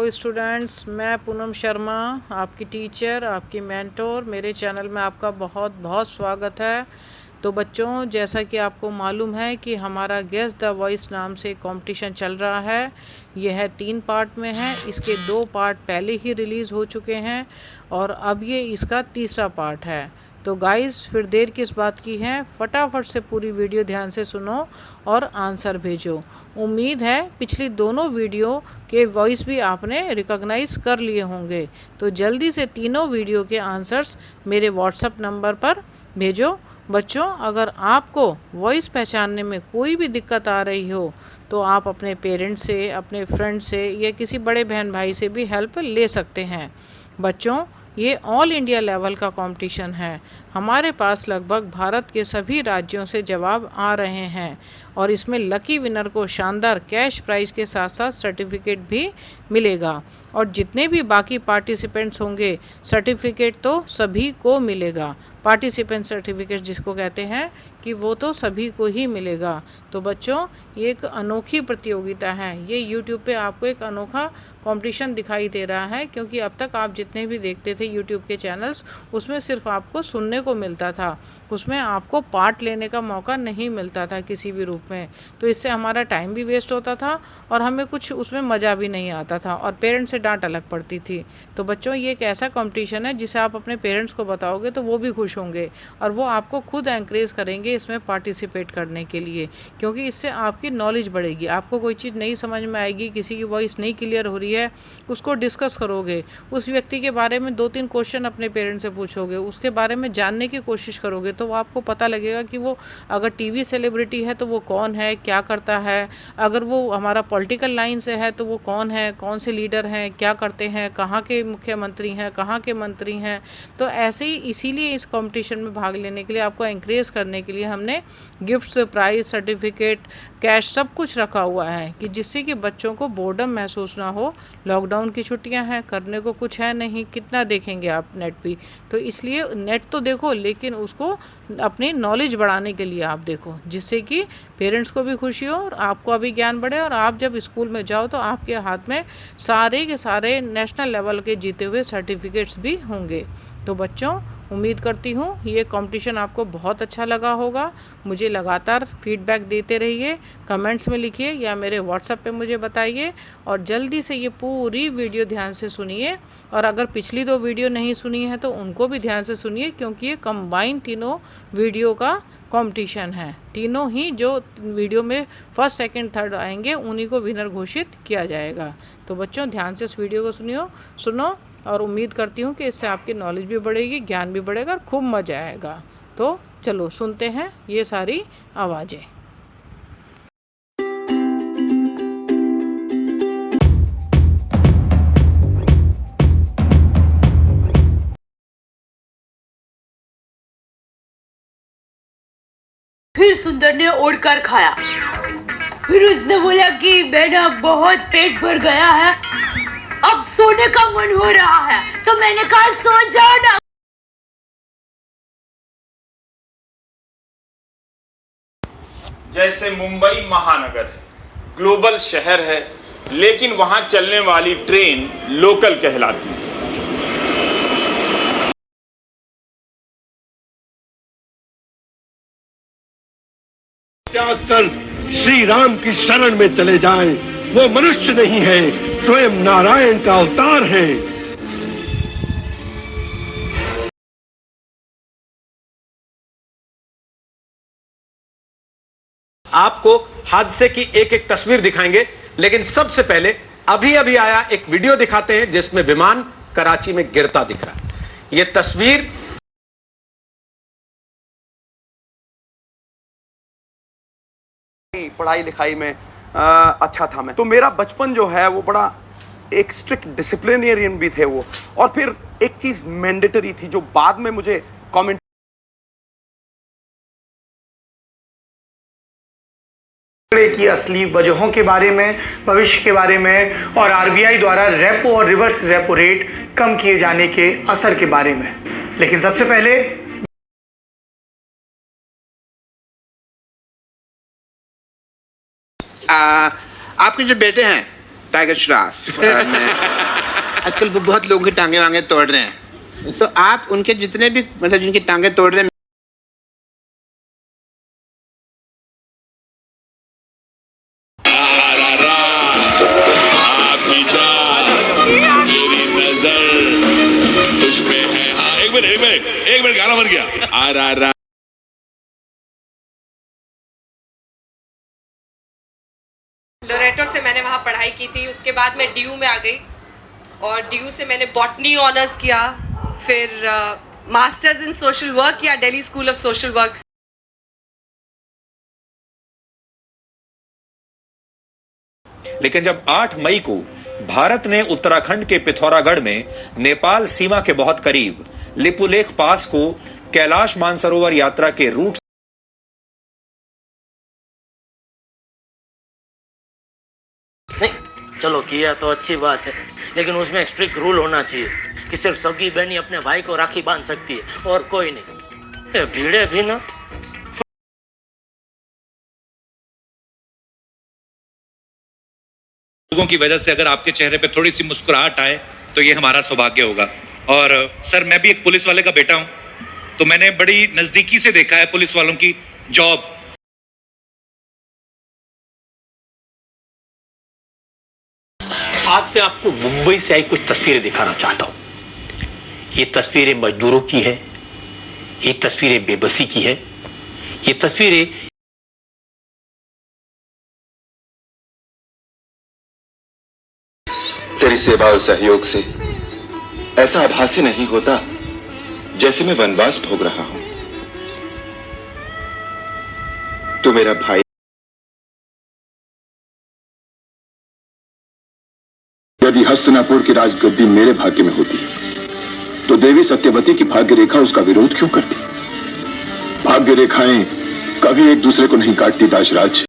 Hello students, मैं पूनम शर्मा, आपकी teacher, आपकी मेंटोर। मेरे चैनल में आपका बहुत बहुत स्वागत है। तो बच्चों, जैसा कि आपको मालूम है कि हमारा गेस द वॉइस नाम से कंपटीशन चल रहा है। यह 3 पार्ट में है। इसके 2 पार्ट पहले ही रिलीज़ हो चुके हैं और अब ये इसका तीसरा पार्ट है। तो गाइस, फिर देर किस बात की है, फटाफट से पूरी वीडियो ध्यान से सुनो और आंसर भेजो। उम्मीद है पिछली दोनों वीडियो के वॉइस भी आपने रिकॉग्नाइज कर लिए होंगे। तो जल्दी से तीनों वीडियो के आंसर्स मेरे व्हाट्सएप नंबर पर भेजो। बच्चों, अगर आपको वॉइस पहचानने में कोई भी दिक्कत आ रही हो तो आप अपने पेरेंट्स से, अपने फ्रेंड से या किसी बड़े बहन भाई से भी हेल्प ले सकते हैं। बच्चों, ये ऑल इंडिया लेवल का कंपटीशन है। हमारे पास लगभग भारत के सभी राज्यों से जवाब आ रहे हैं और इसमें लकी विनर को शानदार कैश प्राइज़ के साथ साथ सर्टिफिकेट भी मिलेगा। और जितने भी बाकी पार्टिसिपेंट्स होंगे, सर्टिफिकेट तो सभी को मिलेगा। पार्टिसिपेंट सर्टिफिकेट जिसको कहते हैं कि वो तो सभी को ही मिलेगा। तो बच्चों, ये एक अनोखी प्रतियोगिता है। ये यूट्यूब पे आपको एक अनोखा कंपटीशन दिखाई दे रहा है, क्योंकि अब तक आप जितने भी देखते थे यूट्यूब के चैनल्स, उसमें सिर्फ आपको सुनने को मिलता था, उसमें आपको पार्ट लेने का मौका नहीं मिलता था किसी भी रूप में। तो इससे हमारा टाइम भी वेस्ट होता था और हमें कुछ उसमें मज़ा भी नहीं आता था और पेरेंट्स से डांट अलग पड़ती थी। तो बच्चों, ये एक ऐसा कंपटीशन है जिसे आप अपने पेरेंट्स को बताओगे तो वो भी खुश होंगे और वो आपको खुद एनकरेज करेंगे इसमें पार्टिसिपेट करने के लिए, क्योंकि इससे आपकी नॉलेज बढ़ेगी। आपको कोई चीज़ नहीं समझ में आएगी, किसी की वॉइस नहीं क्लियर हो रही है, उसको डिस्कस करोगे, उस व्यक्ति के बारे में 2-3 क्वेश्चन अपने पेरेंट्स से पूछोगे, उसके बारे में जानने की कोशिश करोगे, तो वो आपको पता लगेगा कि वो अगर टीवी सेलिब्रिटी है तो वो कौन है, क्या करता है। अगर वो हमारा पॉलिटिकल लाइन से है तो वो कौन है, कौन से लीडर हैं, क्या करते हैं, कहाँ के मुख्यमंत्री हैं, कहाँ के मंत्री हैं। तो ऐसे ही इसीलिए इस कंपटीशन में भाग लेने के लिए, आपको एनकरेज करने के लिए हमने गिफ्ट्स, प्राइज, सर्टिफिकेट, कैश सब कुछ रखा हुआ है कि जिससे कि बच्चों को बोर्डम महसूस ना हो। लॉकडाउन की छुट्टियां हैं, करने को कुछ है नहीं, कितना देखेंगे आप नेट पे। तो इसलिए नेट तो देखो, लेकिन उसको अपनी नॉलेज बढ़ाने के लिए आप देखो, जिससे कि पेरेंट्स को भी खुशी हो और आपको भी ज्ञान बढ़े और आप जब स्कूल में जाओ तो आपके हाथ में सारे के सारे नेशनल लेवल के जीते हुए सर्टिफिकेट्स भी होंगे। तो बच्चों, उम्मीद करती हूँ ये कंपटीशन आपको बहुत अच्छा लगा होगा। मुझे लगातार फीडबैक देते रहिए, कमेंट्स में लिखिए या मेरे व्हाट्सएप पे मुझे बताइए। और जल्दी से ये पूरी वीडियो ध्यान से सुनिए, और अगर पिछली 2 वीडियो नहीं सुनी है तो उनको भी ध्यान से सुनिए, क्योंकि ये कंबाइन तीनों वीडियो का कंपटीशन है। तीनों ही जो वीडियो में फर्स्ट, सेकंड, थर्ड आएंगे उन्हीं को विनर घोषित किया जाएगा। तो बच्चों, ध्यान से इस वीडियो को सुनो और उम्मीद करती हूँ कि इससे आपकी नॉलेज भी बढ़ेगी, ज्ञान भी बढ़ेगा और खूब मज़ा आएगा। तो चलो सुनते हैं ये सारी आवाज़ें। फिर सुंदर ने उड़कर खाया। फिर उसने बोला कि मेरा बहुत पेट भर गया है, अब सोने का मन हो रहा है। तो मैंने कहा सो जाओ ना। जैसे मुंबई महानगर है, ग्लोबल शहर है, लेकिन वहां चलने वाली ट्रेन लोकल कहलाती है। त्याग कर श्री राम की शरण में चले जाएं। वो मनुष्य नहीं है, स्वयं नारायण का अवतार है। आपको हादसे की एक एक तस्वीर दिखाएंगे, लेकिन सबसे पहले अभी अभी आया एक वीडियो दिखाते हैं जिसमें विमान कराची में गिरता दिख रहा है। यह तस्वीर पढ़ाई लिखाई में अच्छा था मैं, तो मेरा बचपन जो है वो बड़ा एक स्ट्रिक्ट डिसिप्लिनेरियन भी थे वो। और फिर एक चीज मैंडेटरी थी जो बाद में मुझे कमेंट की असली वजहों के बारे में, भविष्य के बारे में और आरबीआई द्वारा रेपो और रिवर्स रेपो रेट कम किए जाने के असर के बारे में। लेकिन सबसे पहले आपके जो बेटे हैं टाइगर श्रॉफ। मैं आजकल वो बहुत लोगों की टांगे वांगे तोड़ रहे हैं, तो आप उनके जितने भी मतलब जिनकी टांगे तोड़ रहे हैं, आपकी चाल, मेरी नजर तुझ पे है। हाँ, एक मिनट गाना बन गया। RRR। लोरेटो से मैंने वहाँ पढ़ाई की थी, उसके बाद मैं DU में आ गई और DU से मैंने बॉटनी ऑनर्स किया, फिर मास्टर्स इन सोशल वर्क किया Delhi school of social work. लेकिन जब 8 मई को भारत ने उत्तराखंड के पिथौरागढ़ में नेपाल सीमा के बहुत करीब लिपुलेख पास को कैलाश मानसरोवर यात्रा के रूट चलो किया तो अच्छी बात है, लेकिन उसमें स्ट्रिक्ट रूल होना चाहिए कि सिर्फ सगी बहनी अपने भाई को राखी बांध सकती है और कोई नहीं। ये भीड़े भी ना लोगों की वजह से अगर आपके चेहरे पे थोड़ी सी मुस्कुराहट आए तो ये हमारा सौभाग्य होगा। और सर, मैं भी एक पुलिस वाले का बेटा हूं, तो मैंने बड़ी नजदीकी से देखा है पुलिस वालों की जॉब। आज मैं आपको मुंबई से आई कुछ तस्वीरें दिखाना चाहता हूं। ये तस्वीरें मजदूरों की है, ये तस्वीरें बेबसी की है, ये तस्वीरें तेरी सेवा और सहयोग से ऐसा आभास ही नहीं होता जैसे मैं वनवास भोग रहा हूं। तू मेरा भाई, यदि हस्तिनापुर की राजगद्दी मेरे भाग्य में होती तो देवी सत्यवती की भाग्य रेखा उसका विरोध क्यों करती? भाग्य रेखाएं कभी एक दूसरे को नहीं काटती दाशराज।